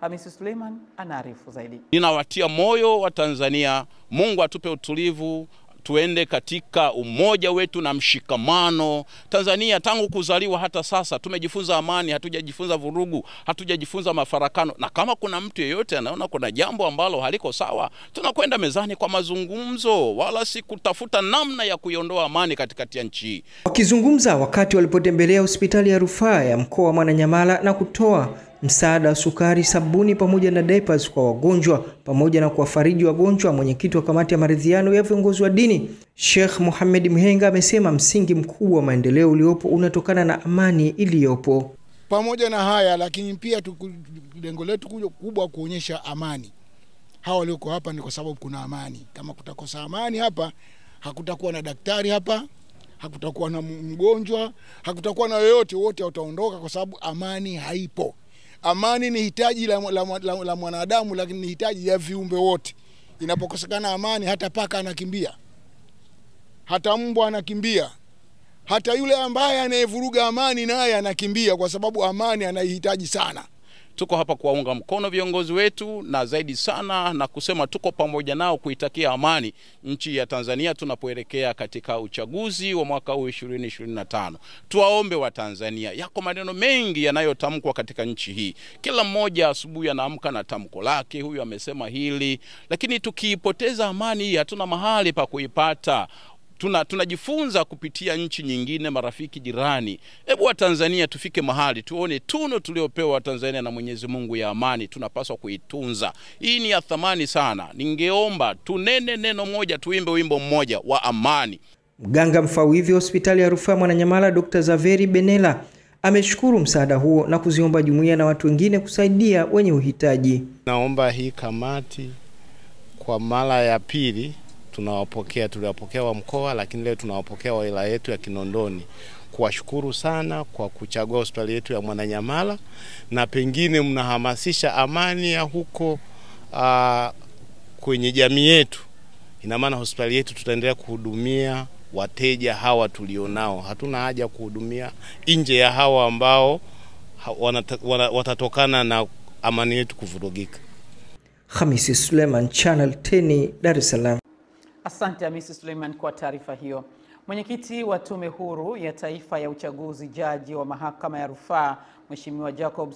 Hamisi Suleiman anaarifu zaidi. Ninawatia moyo wa Tanzania, Mungu atupe utulivu, tuende katika umoja wetu na mshikamano. Tanzania tangu kuzaliwa hata sasa tumejifunza amani, hatujajifunza vurugu, hatujajifunza mafarakano. Na kama kuna mtu yeyote anaona kuna jambo ambalo haliko sawa, tunakwenda mezani kwa mazungumzo, wala si kutafuta namna ya kuiondoa amani katikati ya nchi. Wakizungumza wakati walipotembelea hospitali ya rufaa ya mkoa wa Mwananyamala na kutoa msaada wa sukari, sabuni pamoja na diapers kwa wagonjwa pamoja na kuwafariji wagonjwa, mwenyekiti wa kamati ya maridhiano ya viongozi wa dini Sheikh Mohamed Mhenga amesema msingi mkubwa wa maendeleo uliopo unatokana na amani iliyopo. Pamoja na haya lakini pia lengo letu kubwa kuonyesha amani. Hawa walioko hapa ni kwa sababu kuna amani. Kama kutakosa amani hapa, hakutakuwa na daktari hapa, hakutakuwa na mgonjwa, hakutakuwa na yoyote, wote wataondoka kwa sababu amani haipo. Amani ni hitaji la mwanadamu, lakini ni hitaji ya viumbe wote. Inapokosekana amani, hata paka anakimbia, hata mbwa anakimbia, hata yule ambaye anayevuruga amani naye anakimbia, kwa sababu amani anaihitaji sana. Tuko hapa kuwaunga mkono viongozi wetu na zaidi sana na kusema tuko pamoja nao kuitakia amani nchi ya Tanzania tunapoelekea katika uchaguzi wa mwaka 2025. Tuwaombe wa Tanzania, yako maneno mengi yanayotamkwa katika nchi hii. Kila mmoja asubuhi anaamka na tamko lake, huyu amesema hili, lakini tukiipoteza amani hii hatuna mahali pa kuipata. Tunajifunza kupitia nchi nyingine, marafiki, jirani. Hebu wa Tanzania tufike mahali tuone tuno tuliopewa wa Tanzania na Mwenyezi Mungu ya amani, tunapaswa kuitunza. Hii ni ya thamani sana. Ningeomba tunene neno moja, tuimbe wimbo mmoja wa amani. Mganga mfawidhi hospitali ya rufaa Mwananyamala Dr. Zaveri Benela ameshukuru msaada huo na kuziomba jumuiya na watu wengine kusaidia wenye uhitaji. Naomba hii kamati kwa mara ya pili tuliwapokea wa mkoa, lakini leo tunawapokea wa wilaya yetu ya Kinondoni, kuwashukuru sana kwa kuchagua hospitali yetu ya Mwananyamala, na pengine mnahamasisha amani ya huko kwenye jamii yetu. Ina maana hospitali yetu tutaendelea kuhudumia wateja hawa tulionao. Hatuna haja kuhudumia nje ya hawa ambao watatokana na amani yetu kuvurugika. Hamisi Suleiman, Channel 10, Dar es Salaam. Asante Hamisi Suleiman kwa taarifa hiyo. Mwenyekiti wa Tume Huru ya Taifa ya Uchaguzi, jaji wa Mahakama ya Rufaa, Mheshimiwa Jacob